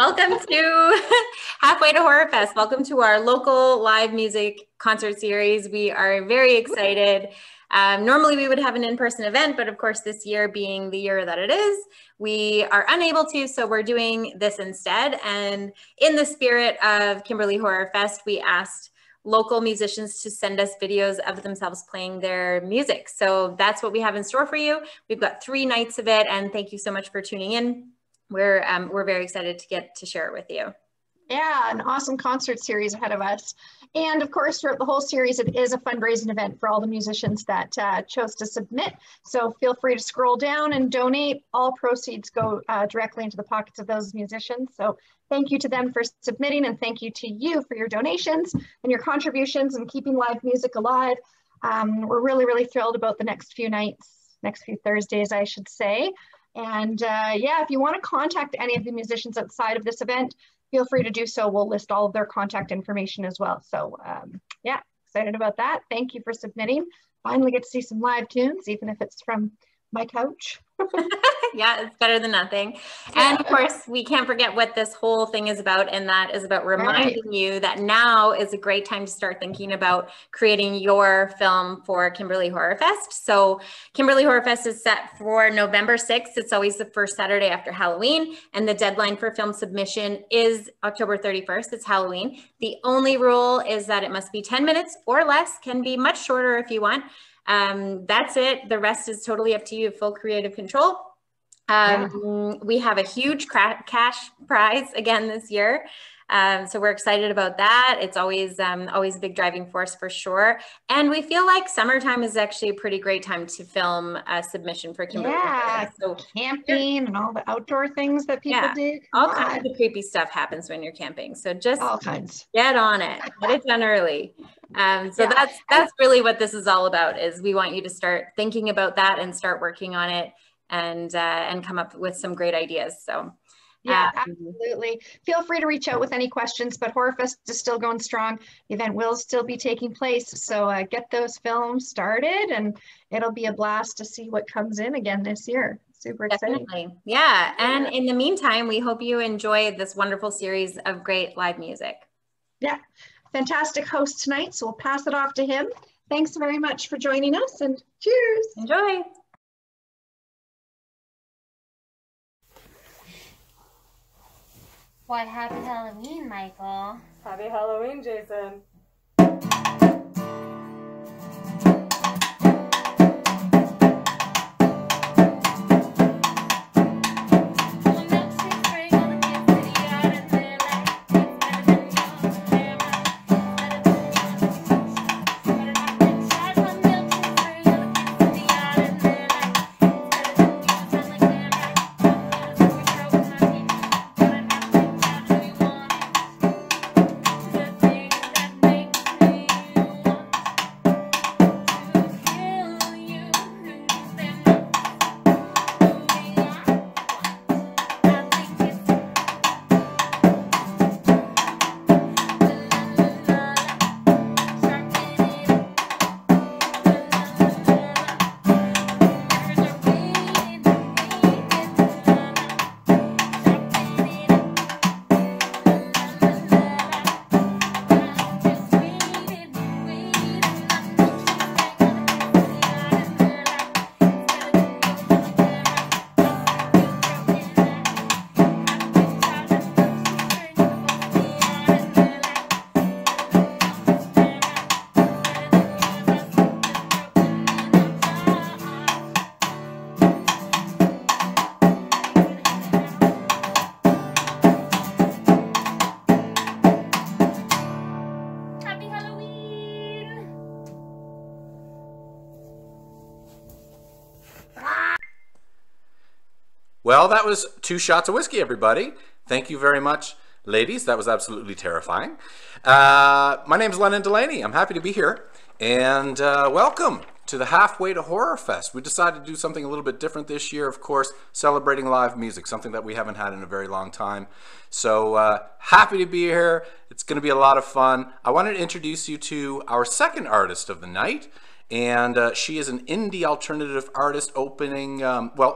Welcome to Halfway to Horror Fest. Welcome to our local live music concert series. We are very excited. Normally we would have an in-person event, but of course this year being the year that it is, we are unable to, so we're doing this instead. And in the spirit of Kimberley Horror Fest, we asked local musicians to send us videos of themselves playing their music. So that's what we have in store for you. We've got 3 nights of it, and thank you so much for tuning in. We're very excited to get to share it with you. Yeah, an awesome concert series ahead of us. And of course, throughout the whole series, it is a fundraising event for all the musicians that chose to submit. So feel free to scroll down and donate. All proceeds go directly into the pockets of those musicians. So thank you to them for submitting, and thank you to you for your donations and your contributions and keeping live music alive. We're really, really thrilled about the next few nights, next few Thursdays, I should say. And yeah, if you want to contact any of the musicians outside of this event, feel free to do so. We'll list all of their contact information as well. So yeah, excited about that. Thank you for submitting. Finally get to see some live tunes, even if it's from my couch. Yeah, it's better than nothing. And of course, we can't forget what this whole thing is about, and that is about reminding you that now is a great time to start thinking about creating your film for Kimberley Horror Fest. So Kimberley Horror Fest is set for November 6th. It's always the first Saturday after Halloween, and the deadline for film submission is October 31st. It's Halloween. The only rule is that it must be 10 minutes or less, can be much shorter if you want. That's it. The rest is totally up to you, full creative control. We have a huge cash prize again this year. So we're excited about that. It's always a big driving force for sure. And we feel like summertime is actually a pretty great time to film a submission for Kimberley. Yeah, so camping and all the outdoor things that people do. All kinds of creepy stuff happens when you're camping. So just all kinds. Get on it. Get it done early. So that's really what this is all about, is we want you to start thinking about that and start working on it and come up with some great ideas. So yeah, absolutely. Feel free to reach out with any questions, but HorrorFest is still going strong. The event will still be taking place. So get those films started, and it'll be a blast to see what comes in again this year. Super exciting. Definitely. Yeah. And in the meantime, we hope you enjoy this wonderful series of great live music. Yeah, fantastic host tonight. So we'll pass it off to him. Thanks very much for joining us, and cheers. Enjoy. Why, happy Halloween, Michael. Happy Halloween, Jason. Well, that was 2 shots of whiskey, everybody. Thank you very much, ladies. That was absolutely terrifying. My name's Lennon Delaney. I'm happy to be here. And welcome to the Halfway to Horror Fest. We decided to do something a little bit different this year, of course, celebrating live music, something that we haven't had in a very long time. So happy to be here. It's going to be a lot of fun. I wanted to introduce you to our second artist of the night. And she is an indie alternative artist opening,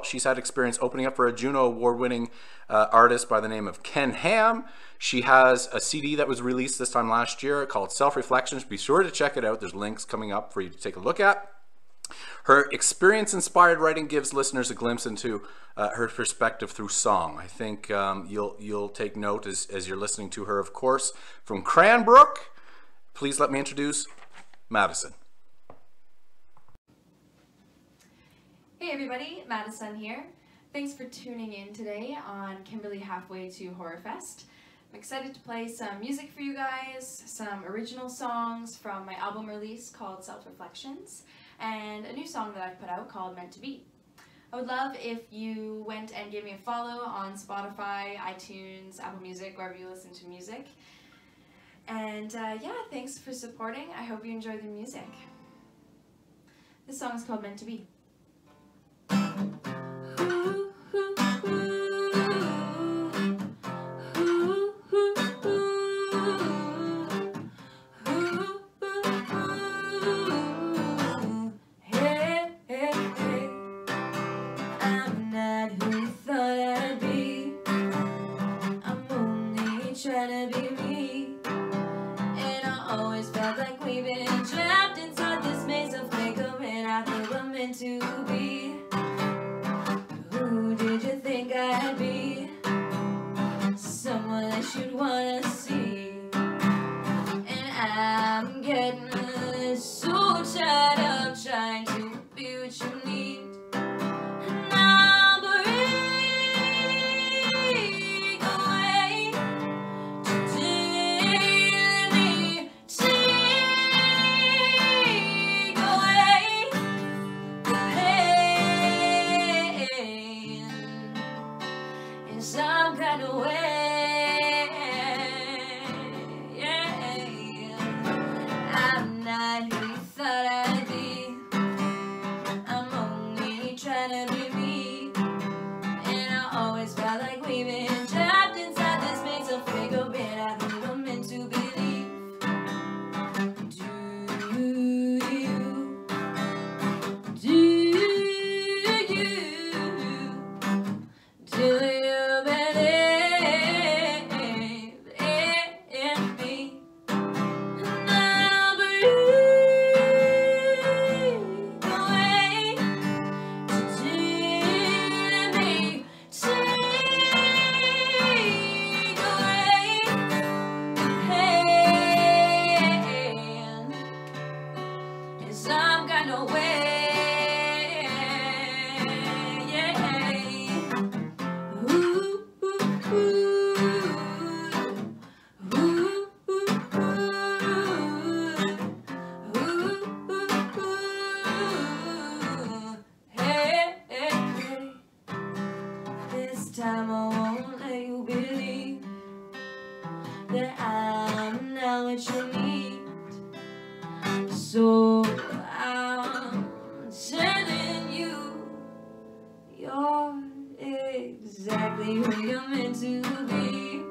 she's had experience opening up for a Juno Award-winning artist by the name of Ken Ham. She has a CD that was released this time last year called Self-Reflections. Be sure to check it out. There's links coming up for you to take a look at. Her experience-inspired writing gives listeners a glimpse into her perspective through song. I think you'll take note as you're listening to her, of course. From Cranbrook, please let me introduce Maddisun. Hey everybody, Maddisun here. Thanks for tuning in today on Kimberly Halfway to Horror Fest. I'm excited to play some music for you guys, some original songs from my album release called Self-Reflections, and a new song that I've put out called Meant to Be. I would love if you went and gave me a follow on Spotify, iTunes, Apple Music, wherever you listen to music. And yeah, thanks for supporting. I hope you enjoy the music. This song is called Meant to Be. Trying to be me, and I always felt like we've been trapped inside this maze of makeup, and I think we're meant to be. Who did you think I'd be? Someone that you'd wanna see. And I'm getting so tired of trying to be what you need. Some kind of way, yeah. I'm not who you thought I'd be. I'm only trying to be me. And I always felt like we've been trapped inside this maze of fake up, and I think I'm meant to believe. Do you believe in me? And I'll breathe away to let me take away pain in some kind of way. This time I won't let you believe that I'm not what you need. So I'm telling you, you're exactly who you're meant to be.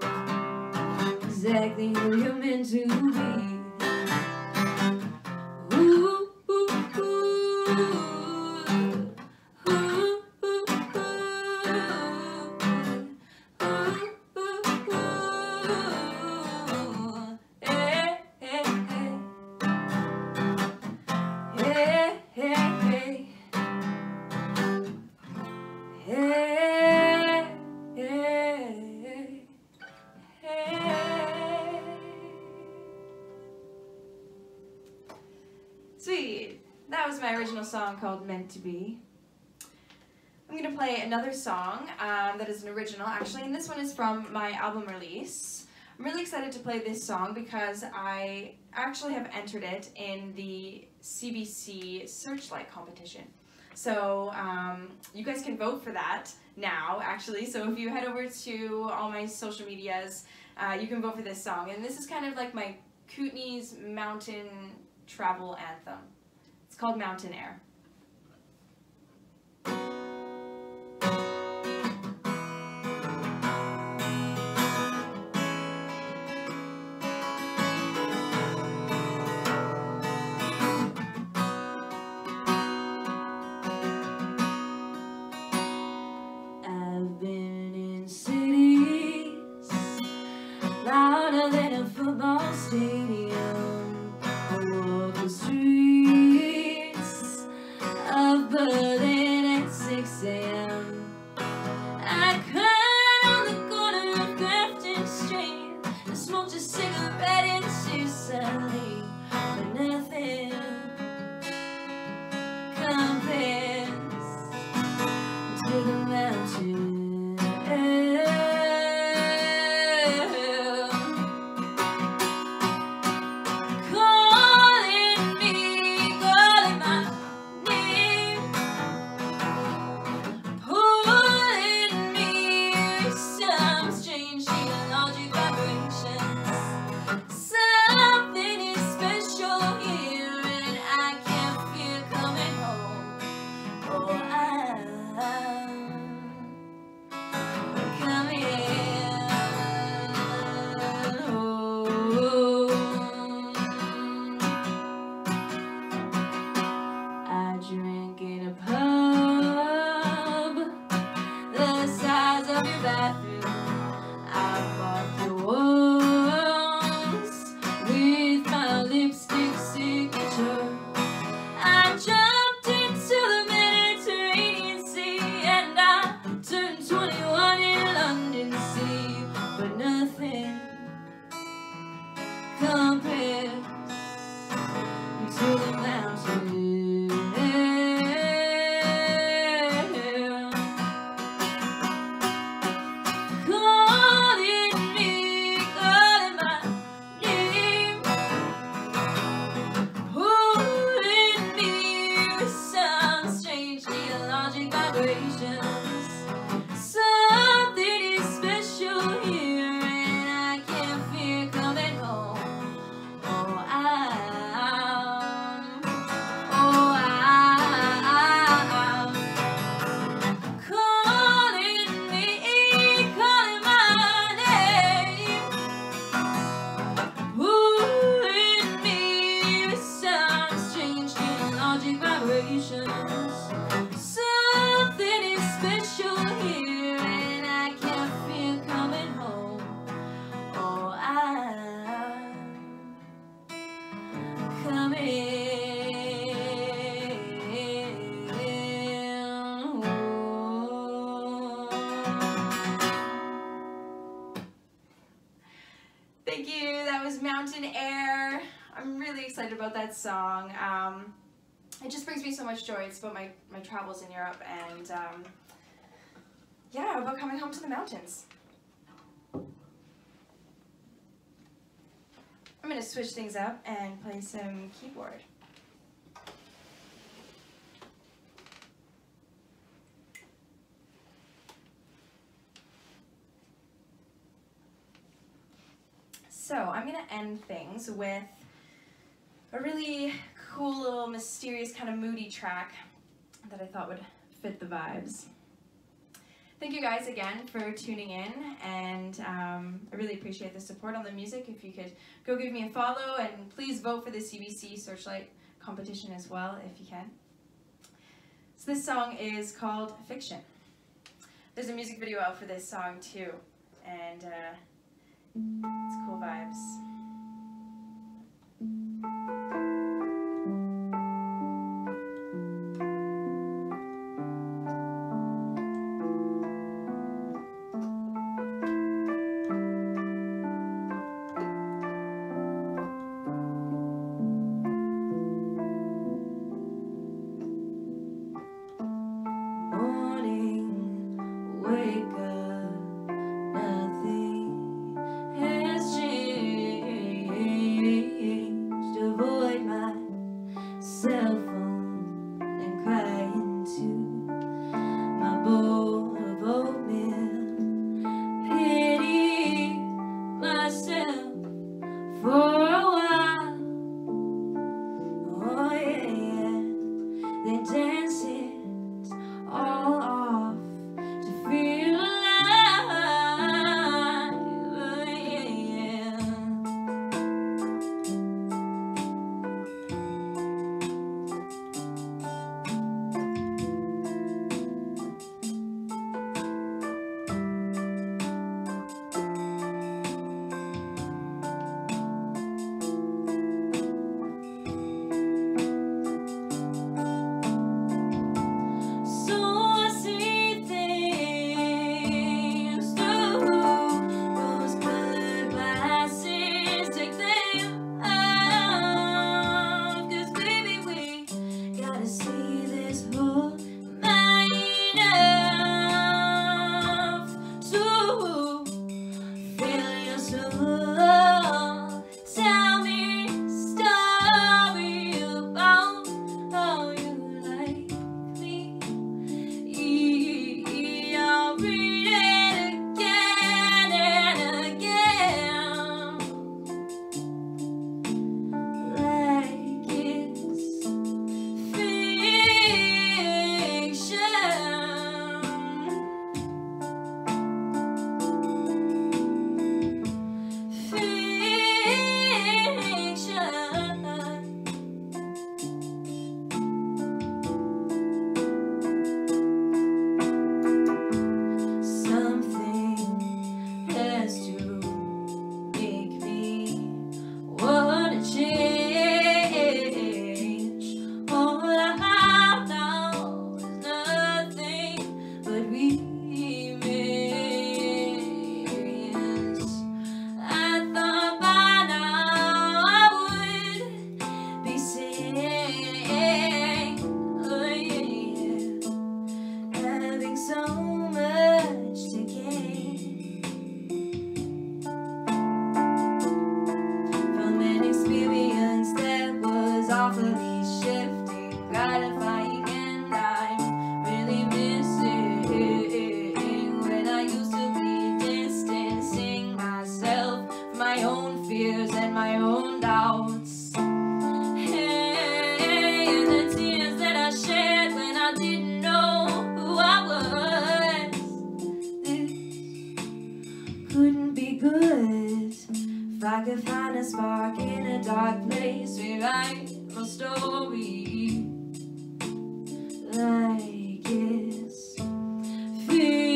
Exactly who you're meant to be. Sweet. That was my original song called Meant to Be. I'm going to play another song that is an original, actually, and this one is from my album release. I'm really excited to play this song because I actually have entered it in the CBC Searchlight competition. So you guys can vote for that now, actually. So if you head over to all my social medias, you can vote for this song. And this is kind of like my Kootenay's mountain travel anthem. It's called Mountain Air. stadium, I walk the streets of Berlin at 6 a.m. I cried on the corner of Grafton Street and smoked a cigarette into Sally, but nothing compares to the mountain. Thank you. That was Mountain Air. I'm really excited about that song. It just brings me so much joy. It's about my travels in Europe and yeah, about coming home to the mountains. I'm going to switch things up and play some keyboard. So I'm going to end things with a really cool little mysterious kind of moody track that I thought would fit the vibes. Thank you guys again for tuning in, and I really appreciate the support on the music. If you could go give me a follow and please vote for the CBC Searchlight competition as well if you can. So this song is called Fiction. There's a music video out for this song too, and it's cool vibes. Wake up, nothing has changed. losing so much to gain from an experience that was awfully shifting, gratifying, and I'm really missing when I used to be distancing myself from my own fears and my own doubts. If I could find a spark in a dark place, rewrite my story like it's fiction.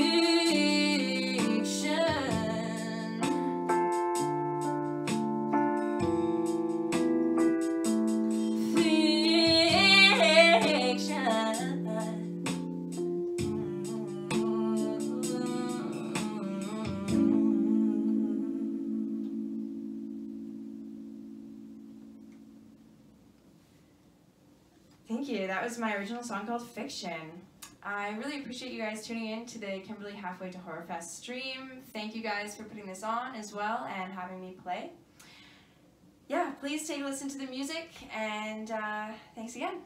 Thank you. That was my original song called Fiction. I really appreciate you guys tuning in to the Kimberly Halfway to Horror Fest stream. Thank you guys for putting this on as well and having me play. Yeah, please take a listen to the music, and thanks again.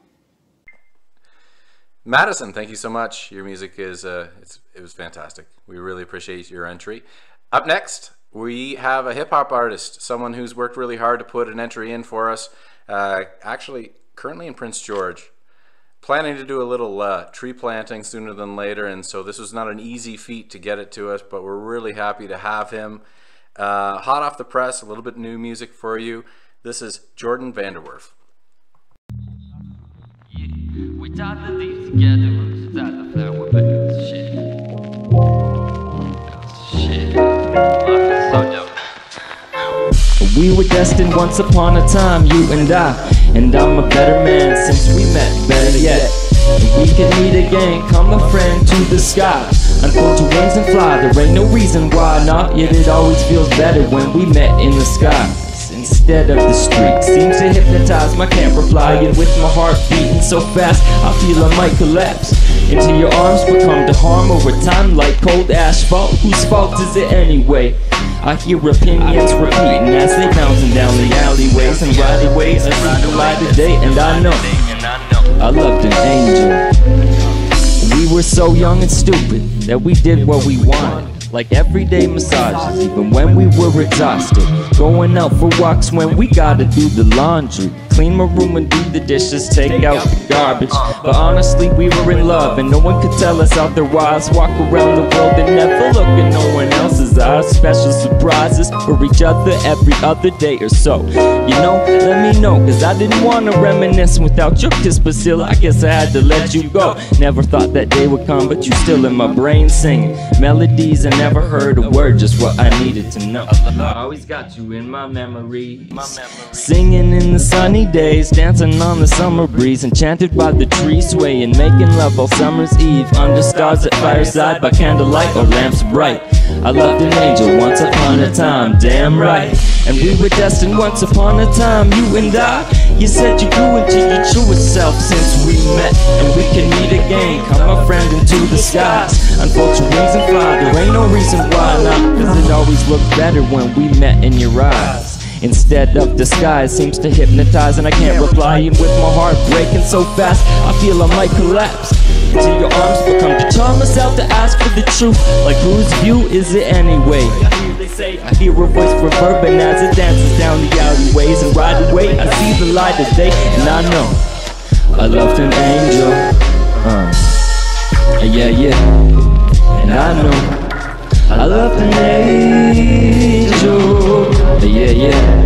Maddisun, thank you so much. Your music is it was fantastic. We really appreciate your entry. Up next, we have a hip-hop artist, someone who's worked really hard to put an entry in for us. Actually, currently in Prince George, planning to do a little tree planting sooner than later, and so this was not an easy feat to get it to us, but we're really happy to have him. Hot off the press, a little bit new music for you. This is Jordan Vanderwerf. Yeah, we tied the leaves together, roots out the flower beds. Shit. Shit. Life is so dope. We were destined once upon a time, you and I. And I'm a better man since we met, better yet. We can meet again, come a friend to the sky. Unfold your wings and fly, there ain't no reason why not. Yet it always feels better when we met in the sky instead of the street. Seems to hypnotize my can't reply, and with my heart beating so fast I feel I might collapse into your arms, but come to harm over time like cold asphalt. Whose fault is it anyway? I hear opinions repeating as they bouncing down the alleyways and right away I see the light of day, and I know I loved an angel. We were so young and stupid that we did what we wanted, like everyday massages, even when we were exhausted. Going out for walks when we gotta do the laundry, clean my room and do the dishes, take out the garbage. But honestly, we were in love and no one could tell us otherwise. Walk around the world and never look at no one else's eyes. Special surprises for each other every other day or so. You know, let me know, cause I didn't wanna reminisce without your kiss, but still I guess I had to let you go. Never thought that day would come, but you still in my brain singing melodies I never heard a word, just what I needed to know. I always got you in my memories, singing in the sunny days, dancing on the summer breeze, enchanted by the trees swaying, making love all summer's eve, under stars at fireside by candlelight or lamps bright. I loved an angel once upon a time, damn right. And we were destined once upon a time, you and I. You said you grew into your truest self since we met, and we can meet again, come a friend into the skies. Unfold your wings and fly, there ain't no reason why not, cause it always looked better when we met in your eyes instead of disguise. Seems to hypnotize and I can't reply, and with my heart breaking so fast I feel I might collapse into your arms, but come to charm myself to ask for the truth. Like whose view is it anyway? I hear a voice reverberate as it dances down the alleyways, and right away I see the light of day, and I know I loved an angel. Yeah, yeah. And I know I loved an angel. Yeah, yeah.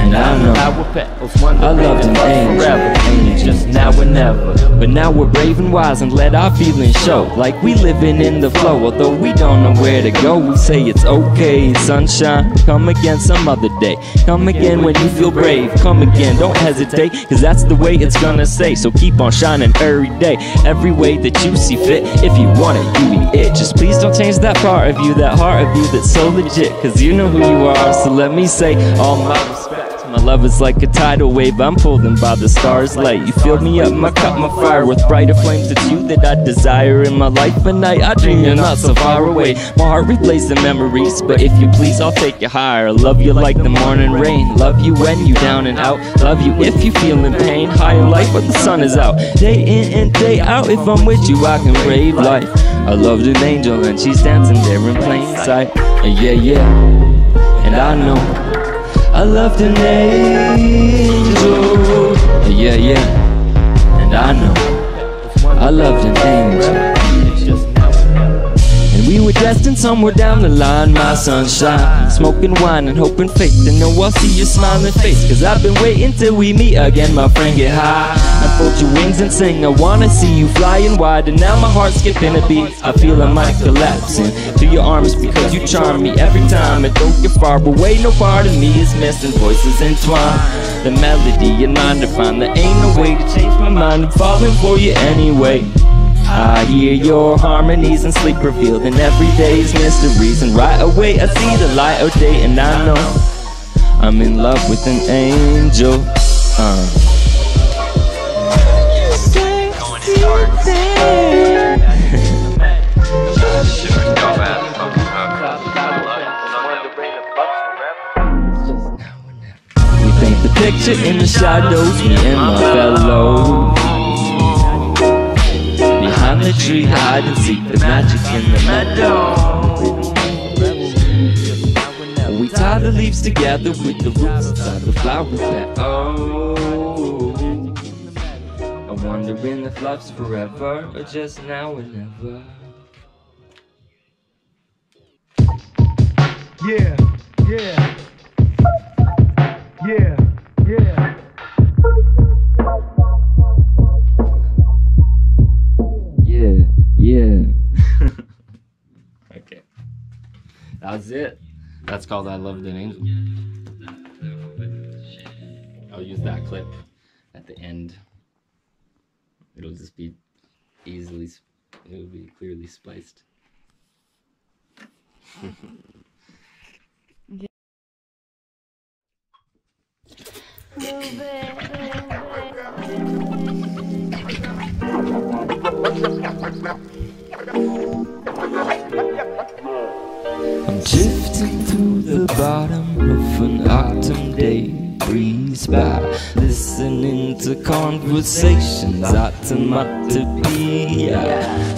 And I know I loved an angel, just now and never. But now we're brave and wise and let our feelings show, like we living in the flow. Although we don't know where to go, we say it's okay, sunshine. Come again some other day, come again when you feel brave. Come again, don't hesitate, cause that's the way it's gonna say. So keep on shining every day, every way that you see fit. If you want it, you be it. Just please don't change that part of you, that heart of you that's so legit, cause you know who you are. So let me say all my respect to My love is like a tidal wave, I'm pulled in by the star's light. You fill me up, my cup, my fire with brighter flames. It's you that I desire in my life. At night I dream you're not so far away. My heart replays the memories, but if you please I'll take you higher. Love you like the morning rain, love you when you down and out. Love you if you feel in pain, high in life when the sun is out. Day in and day out, if I'm with you I can brave life. I loved an angel and she's dancing there in plain sight. Yeah, yeah, and I know I loved an angel. Yeah, yeah, and I know I loved an angel. And we were destined somewhere down the line, my sunshine. Smoking wine and hoping fate to know I'll see your smiling face. Cause I've been waiting till we meet again, my friend, get high. Unfold your wings and sing, I wanna see you flying wide. And now my heart's skipping a beat, I feel I might collapse into your arms because you charm me every time. And though you're far away, no part of me is missing. Voices entwine, the melody in mind to find. There ain't no way to change my mind, I'm falling for you anyway. I hear your harmonies and sleep revealed in every day's mysteries. And right away I see the light of day, and I know I'm in love with an angel. We paint the picture in the shadows, me and my fellows. Behind the tree, hide and seek the magic in the meadow. We tie the leaves together with the roots inside the flower bed. Oh, I'm wondering if love's forever or just now and never. Yeah, yeah, yeah, yeah. Yeah. Okay. That was it. That's called I Loved an Angel. I'll use that clip at the end. It'll just be easily, it'll be clearly spliced. I'm drifting through the bottom of an autumn day, breeze by, listening to conversations automatically.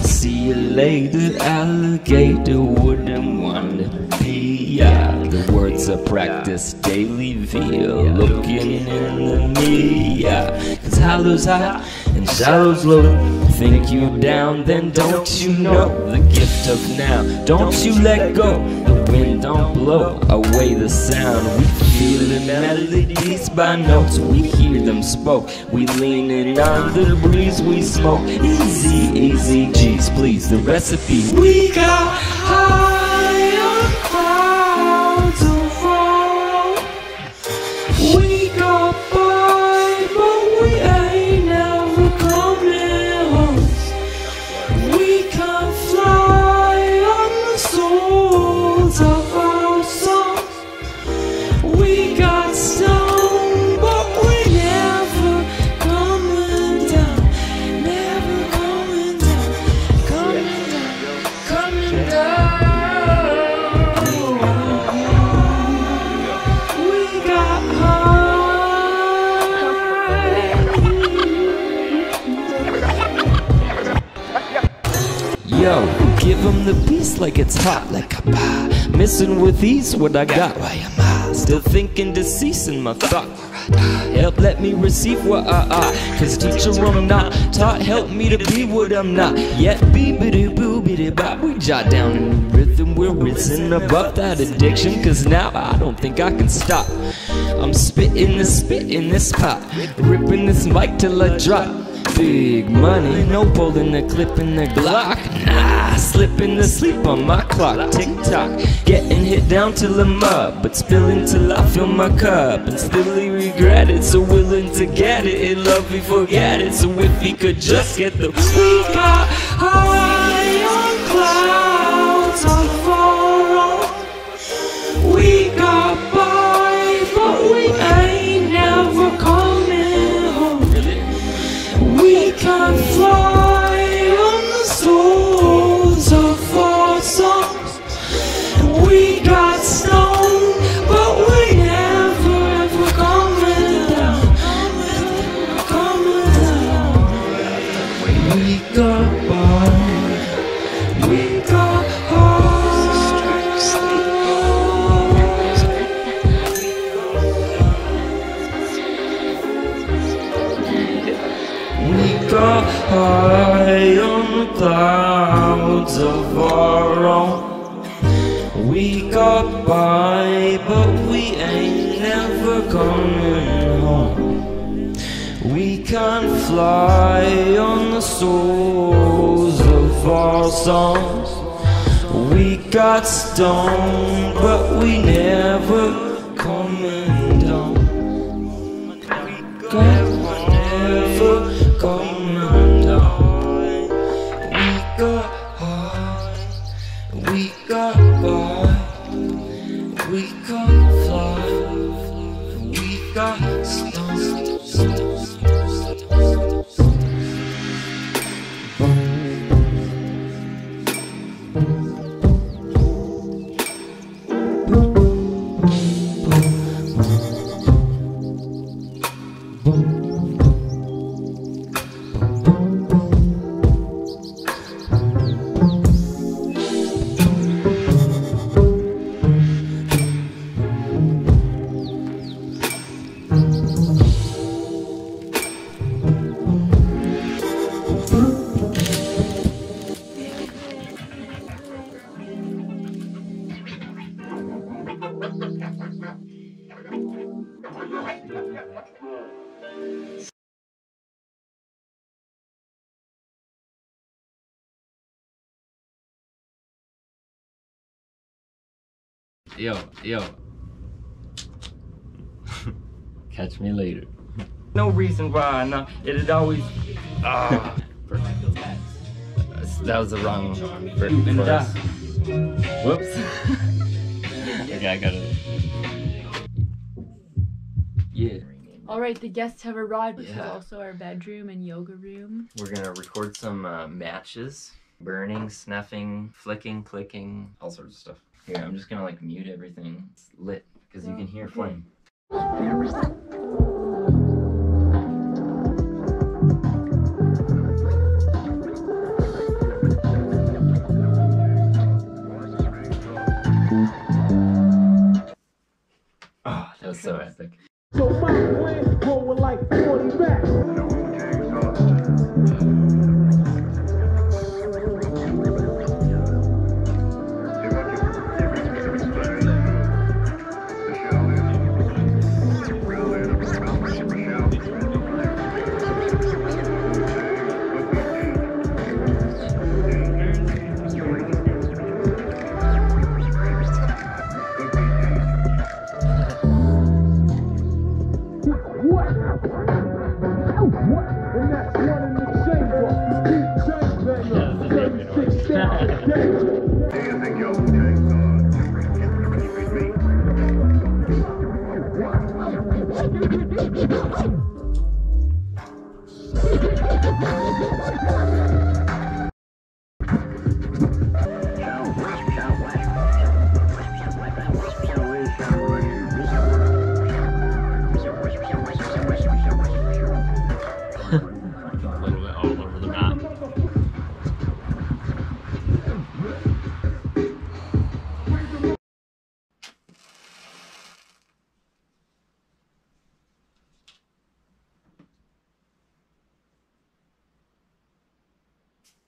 See you later, alligator, wouldn't want to be. The words I practice daily via looking in the mirror. Cause hollows high and shallows low. Think you down, then don't you know the gift of now? Don't you let go, the wind don't blow away the sound. We feel the melodies by notes, we hear them spoke. We lean in on the breeze, we smoke. Easy, easy, G's, please, the recipe. We got high on clouds of fall. We got by, but we ain't never coming home. We can fly on the souls of our songs. We got stoned, but we never coming down. Never coming down. Coming down. Coming down. We got high. Yo, give him the piece like it's hot, like a pie. Missing with ease what I got. Why am I still thinking deceased in my thought? Help let me receive what I are. Cause teacher I'm not taught, help me to be what I'm not yet. Be-biddy-boo-biddy-bop. We jot down in the rhythm, we're risen above that addiction. Cause now I don't think I can stop. I'm spitting the spit in this pot, ripping this mic till I drop. Big money, no pulling the clip in the Glock. Nah, slipping to sleep on my clock. Tick tock, getting hit down till I'm up, but spilling till I fill my cup and still regret it. So willing to get it, in love we forget it. So if we could just get the. We got high on clouds of far off. We got by, but we ain't. can fly on the souls of our songs. We got stoned, but we never ever coming down. Coming down. We got by. We got got high on the clouds of our own. We got by, but we ain't never coming home. We can fly on the souls of our songs. We got stoned, but we never coming down. We got never coming down. We got high, we got by, we got fly, we got stoned. Yo. Catch me later. No reason why, no. It'd always. Perfect. That was the wrong chorus. Whoops. Okay, I got it. Yeah. Alright, the guests have arrived, which is also our bedroom and yoga room. We're gonna record some matches. Burning, snuffing, flicking, clicking, all sorts of stuff. Here, I'm just gonna like mute everything. It's lit, because you can hear flame. Oh, that was so epic. So my plan going like 40 back.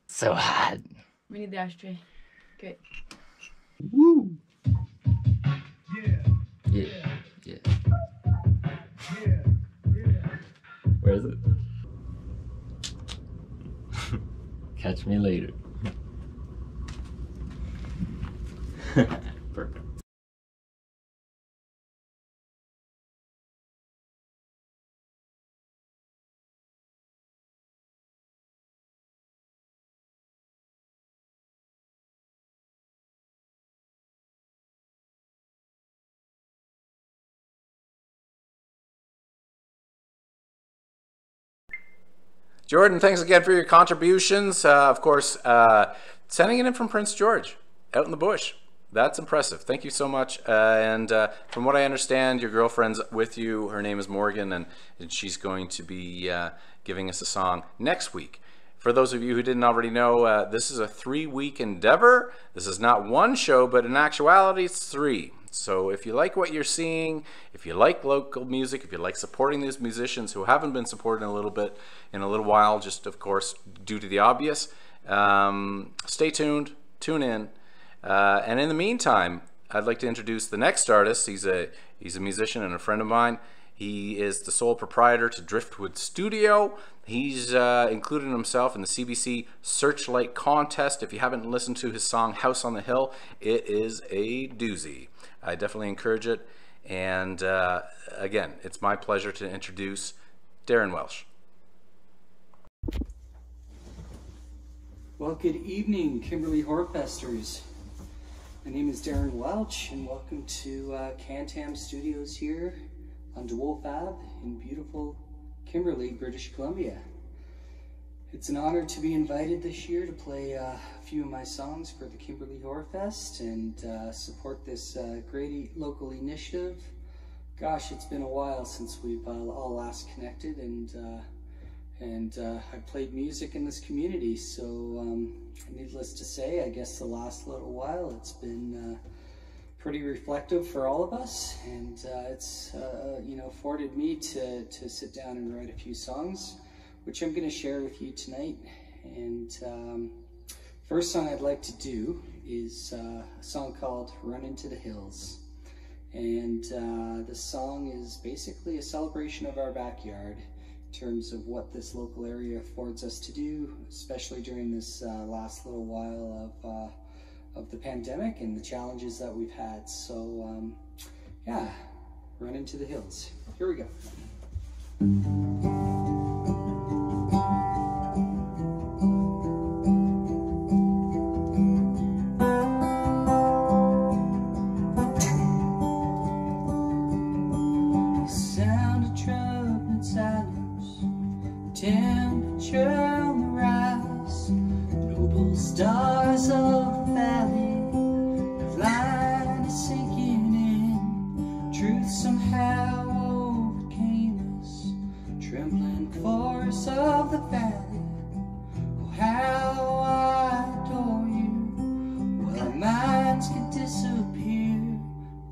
So hot. We need the ashtray. Great. Woo! Yeah. Where is it? Catch me later. Perfect. Jordan, thanks again for your contributions. Of course, sending it in from Prince George, out in the bush. That's impressive. Thank you so much. And from what I understand, your girlfriend's with you. Her name is Morgan, and she's going to be giving us a song next week. For those of you who didn't already know, this is a 3-week endeavor. This is not one show, but in actuality, it's 3. So if you like what you're seeing, if you like local music, if you like supporting these musicians who haven't been supported in a little while, just of course due to the obvious, stay tuned, tune in, and in the meantime, I'd like to introduce the next artist. He's a musician and a friend of mine. He is the sole proprietor to Driftwood Studio. He's included himself in the CBC Searchlight Contest. If you haven't listened to his song House on the Hill, it is a doozy. I definitely encourage it. And again, it's my pleasure to introduce Darin Welch. Well, good evening, Kimberley Horrorfesters. My name is Darin Welch, and welcome to Cantam Studios here on DeWolf Ave in beautiful Kimberley, British Columbia. It's an honor to be invited this year to play a few of my songs for the Kimberley Horror Fest and support this great local initiative. Gosh, it's been a while since we've all last connected, and I've played music in this community, so needless to say, I guess the last little while it's been pretty reflective for all of us, and it's you know, afforded me to sit down and write a few songs, which I'm going to share with you tonight. And first song I'd like to do is a song called Run Into the Hills. And this song is basically a celebration of our backyard in terms of what this local area affords us to do, especially during this last little while of the pandemic and the challenges that we've had. So yeah, Run Into the Hills. Here we go. Temperature on the rise, noble stars of the valley, the line is sinking in, truth somehow overcame us, trembling forests of the valley, oh how I adore you, well our minds can disappear,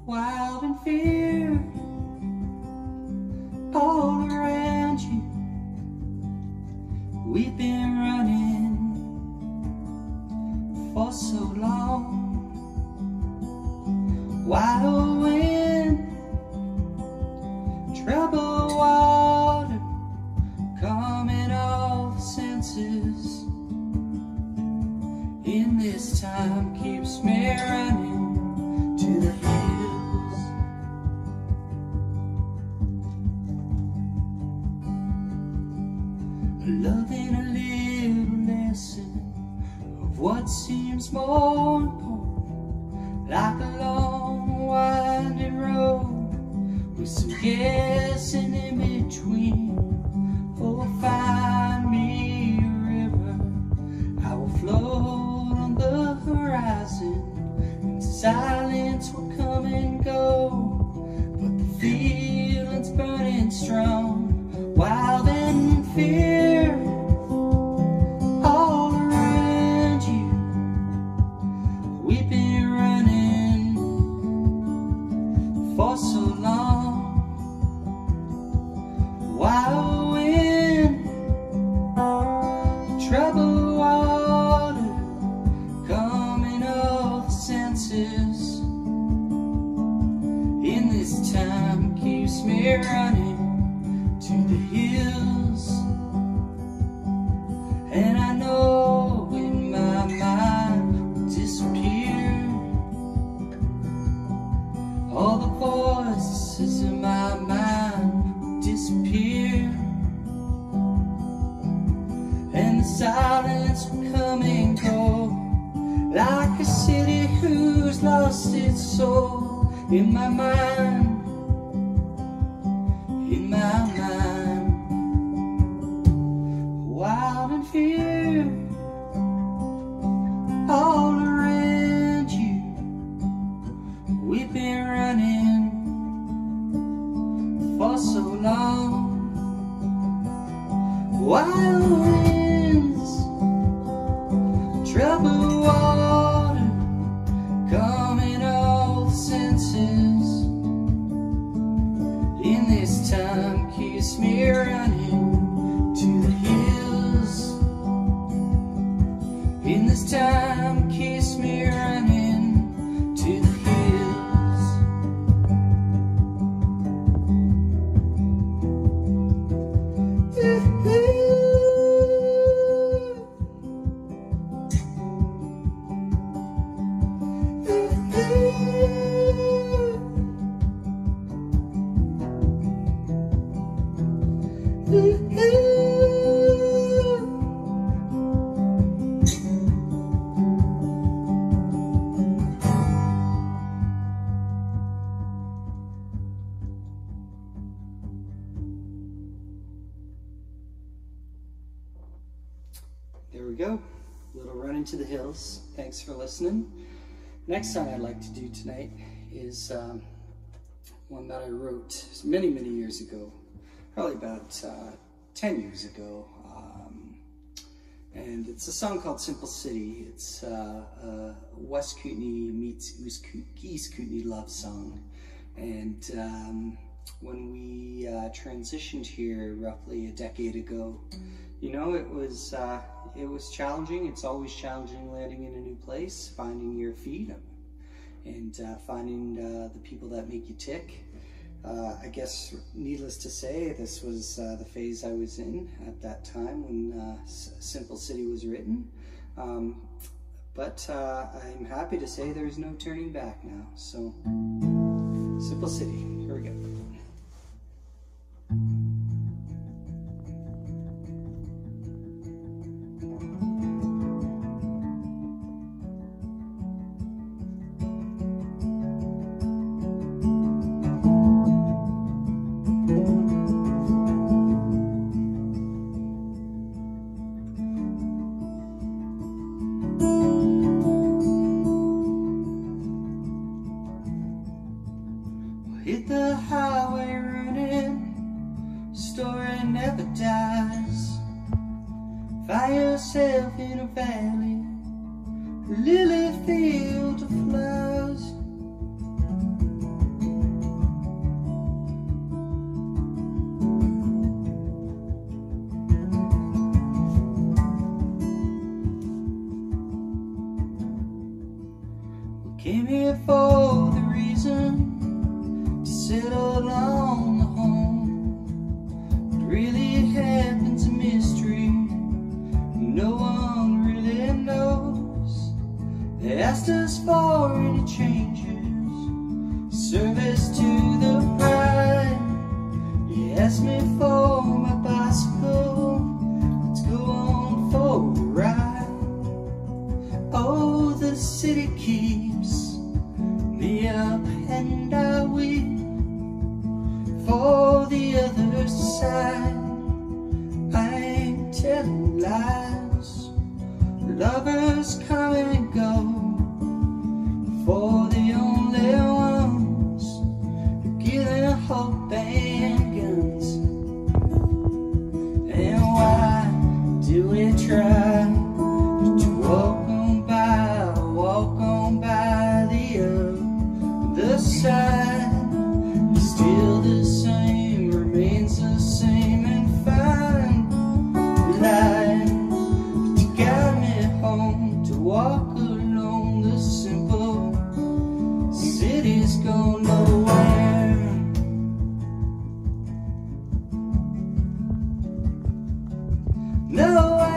wild in fear, all around you. We've been running for so long, wild wind, troubled water, coming off senses, in this time keeps me running to the hills. Loving a little lesson of what seems more important, like a long winding road with some guessing in between. Oh, find me a river, I will float on the horizon, and silence will come and go, but the feeling's burning strong, wild in fear. For so long, wild wind, troubled water, coming off senses, in this time keeps me running to the hills. And I know in my mind will disappear all the voices in my mind will disappear, and the silence will come and go, like a city who's lost its soul. In my mind, in my mind, fear all around you. We've been running for so long. Wild winds, troubled water, calming all the senses. In this time keeps me running to the hills. In this time keeps me running to the hills. There we go. A little Run Into the Hills. Thanks for listening. Next song I'd like to do tonight is one that I wrote many, many years ago. Probably about 10 years ago. And it's a song called Simple City. It's a West Kootenay meets East Kootenay love song. And when we transitioned here roughly a decade ago, you know, it was challenging. It's always challenging landing in a new place, finding your feet, and finding the people that make you tick. I guess, needless to say, this was the phase I was in at that time when Simple City was written. But I'm happy to say there's no turning back now. So, Simple City, here we go. Hit the highway running, story never dies. Find yourself in a valley, a lily field of flowers. We came here for the reason settle on the home. What really happens a mystery, no one really knows. They asked us for any changes, service to the bride. You asked me for my bicycle, let's go on for a ride. Oh, the city keeps me up and I weep for the other side. I ain't telling lies. Lovers come and go, for the only ones who give them hope and guns. And why do we try to walk on by the other side? Still the same, remains the same, and find the light to guide me home, to walk along the simple city's go nowhere. Nowhere.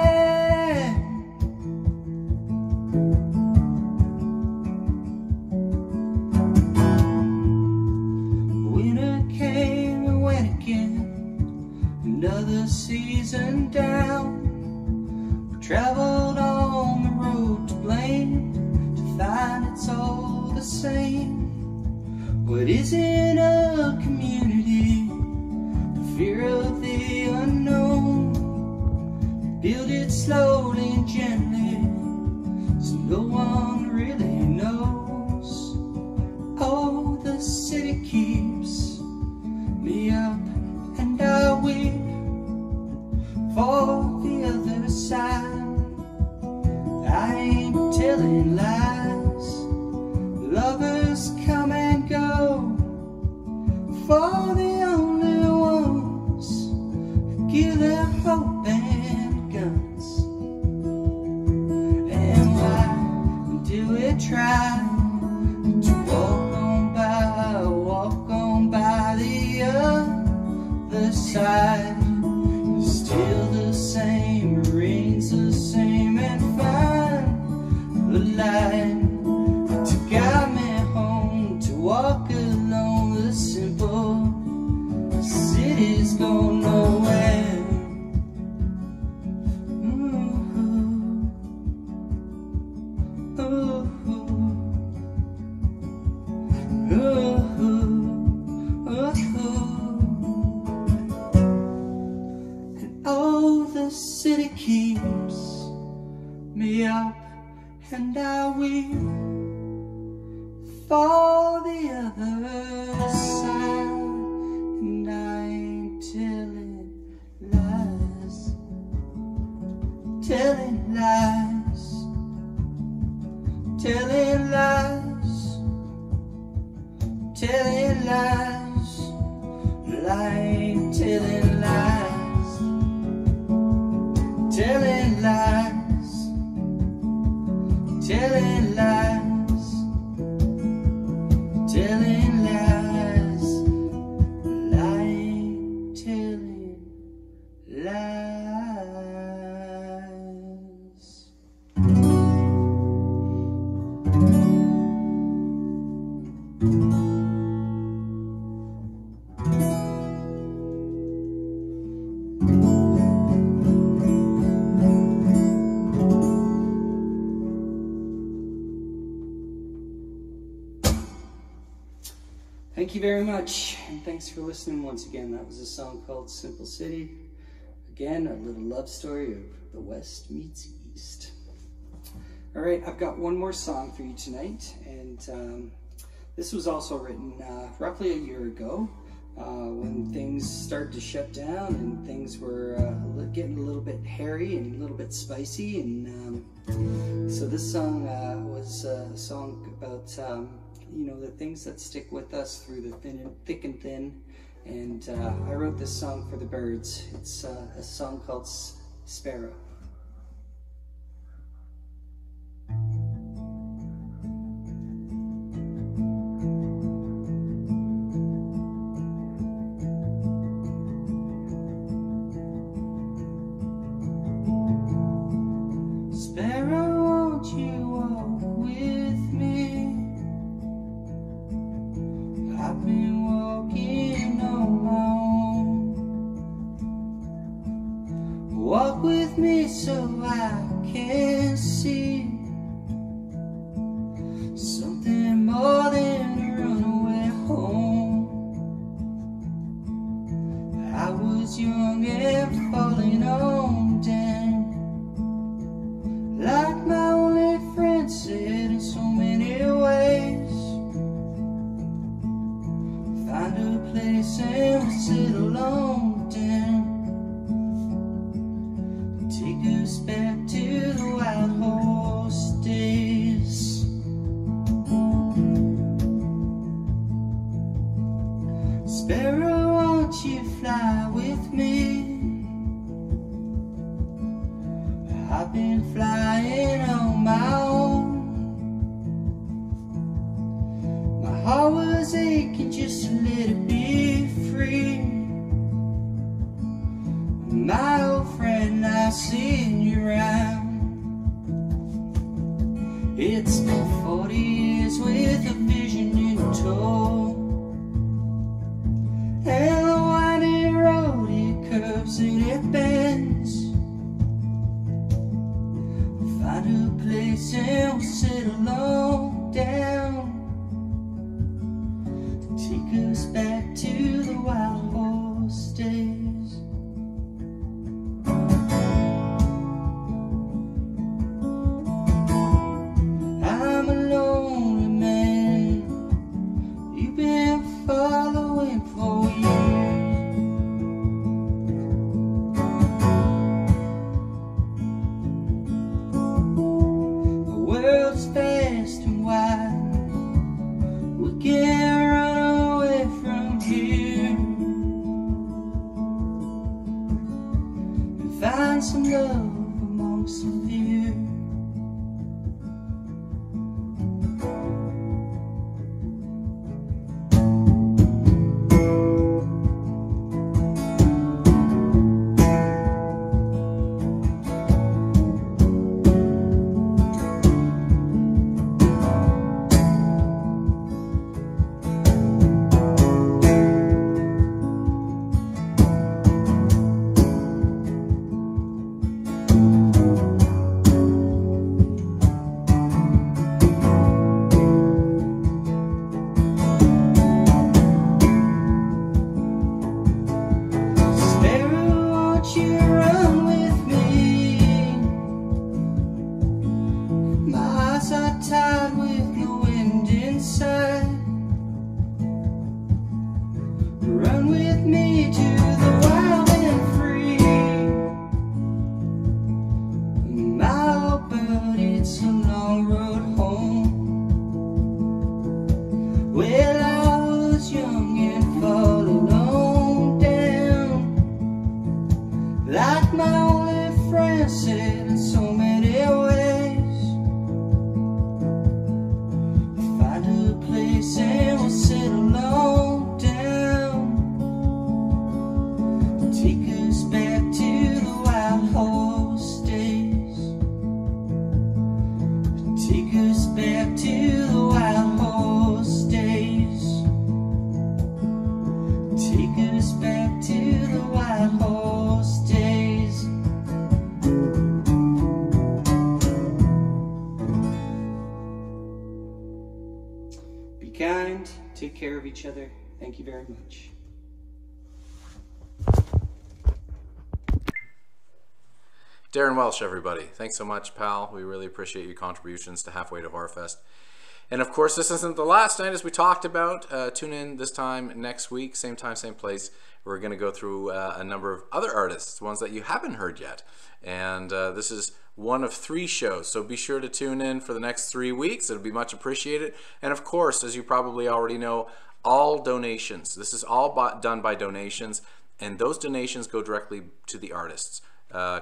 Another season down, we traveled on the road to blame, to find it's all the same. What is in a community? The fear of the unknown. Build its slowly and gently, so no one really knows. Oh, the city keeps me up and I weep for the other side. I ain't telling lies, lovers come and go, for the only ones who give their hope and guns. And why do we try to walk on by the other side? Still the same, rings the same, and find the light to guide me home, to walk along the simple city's going nowhere. City keeps me up and I weep for the other side. And I ain't telling lies, telling lies, telling lies, telling lies. I ain't telling lies, telling lies, telling lies, telling lies, lying, telling lies. Thank you very much, and thanks for listening once again. That was a song called Simple City. Again, a little love story of the West meets East. All right, I've got one more song for you tonight, and this was also written roughly a year ago when things started to shut down and things were getting a little bit hairy and a little bit spicy. And so this song was a song about you know, the things that stick with us through the thick and thin. And I wrote this song for the birds. It's a song called Sparrow. Sparrow, won't you walk with me? I've been walking on my own. Walk with me so I can see something more than a runaway home. I was young and falling on down, like my only friend said, in so many ways. Find a place and we'll settle on down. Take us back to the wild horse days. Sparrow, won't you fly with me? I've been flying on my own. My heart was aching just to let it be free. My old friend, I've seen you around. It's been 40 years with a vision in tow, and the winding road, it curves and it bends. Find a place and we'll settle on down. Take us back to the wild horse days. kind, take care of each other. Thank you very much. Darin Welch, everybody. Thanks so much, pal. We really appreciate your contributions to Halfway to Horrorfest. And of course, this isn't the last night, as we talked about. Tune in this time next week, same time, same place. We're going to go through a number of other artists, ones that you haven't heard yet. And this is one of 3 shows, so be sure to tune in for the next 3 weeks. It'll be much appreciated. And of course, as you probably already know, all donations. This is all done by donations, and those donations go directly to the artists.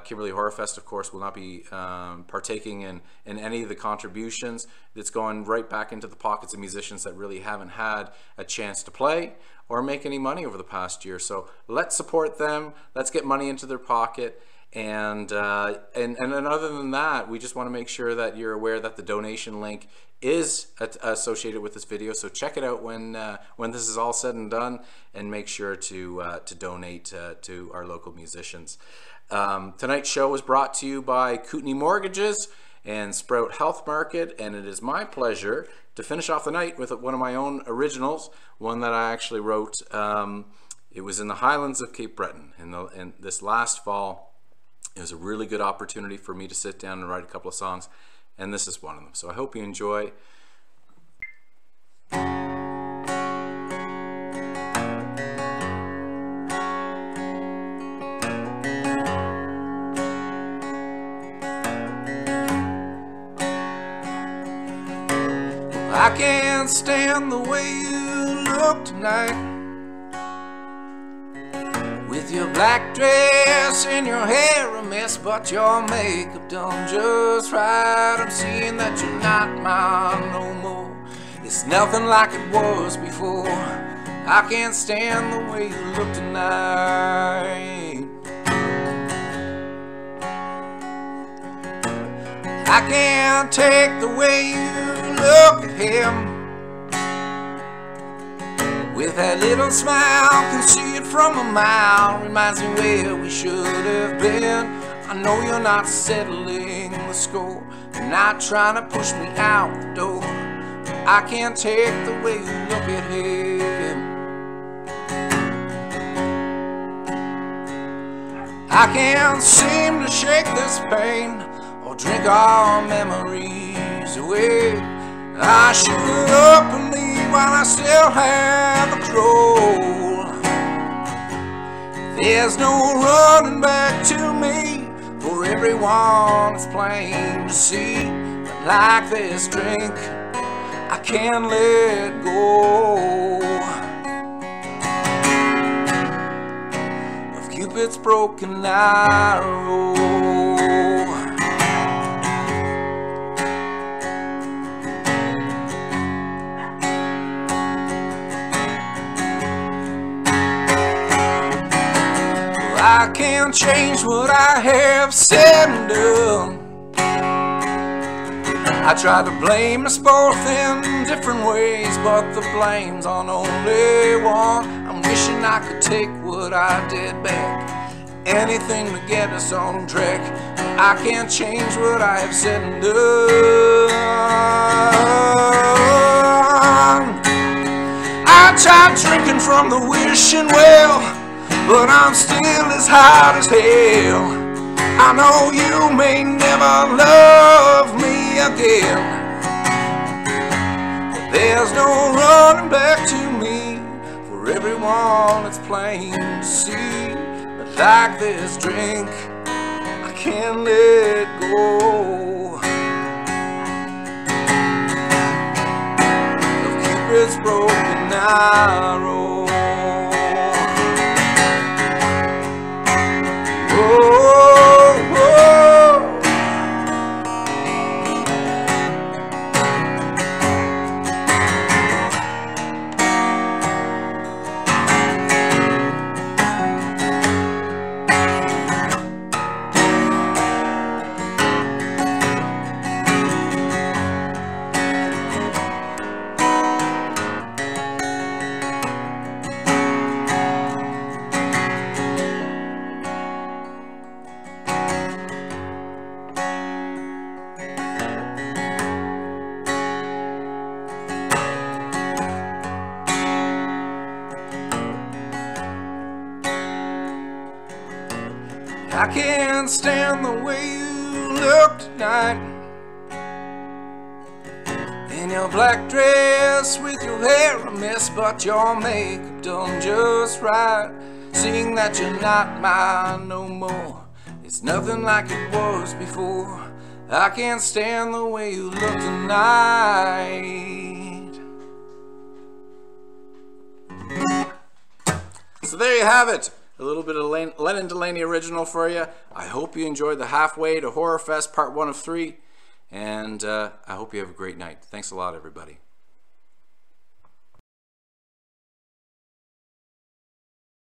Kimberly Horrorfest, of course, will not be partaking in any of the contributions. It's going right back into the pockets of musicians that really haven't had a chance to play or make any money over the past year. So let's support them. Let's get money into their pocket. And then other than that, we just want to make sure that you're aware that the donation link is associated with this video. So check it out when this is all said and done, and make sure to donate to our local musicians. Tonight's show was brought to you by Kootenai Mortgages and Sprout Health Market, and it is my pleasure to finish off the night with one of my own originals, one that I actually wrote. It was in the Highlands of Cape Breton, in this last fall. It was a really good opportunity for me to sit down and write a couple of songs, and this is one of them. So I hope you enjoy. I can't stand the way you look tonight, with your black dress and your hair a mess, but your makeup done just right. I'm seeing that you're not mine no more. It's nothing like it was before. I can't stand the way you look tonight. I can't take the way you look at him, with that little smile, can see it from a mile. Reminds me where we should have been. I know you're not settling the score, you're not trying to push me out the door. I can't take the way you look at him. I can't seem to shake this pain or drink our memories away. I shoot up and leave while I still have the control. There's no running back to me, for everyone it's plain to see. But like this drink, I can't let go of Cupid's broken arrow. I can't change what I have said and done. I tried to blame us both in different ways, but the blame's on only one. I'm wishing I could take what I did back, anything to get us on track. I can't change what I have said and done. I tried drinking from the wishing well, but I'm still as hot as hell. I know you may never love me again, but there's no running back to me. For everyone it's plain to see, but like this drink, I can't let go of Cupid's broken arrow. I can't stand the way you look tonight, in your black dress with your hair a mess, but your makeup done just right. Seeing that you're not mine no more, it's nothing like it was before. I can't stand the way you look tonight. So there you have it. A little bit of Lennon Delaney original for you. I hope you enjoyed the Halfway to Horror Fest Part 1 of 3. And I hope you have a great night. Thanks a lot, everybody.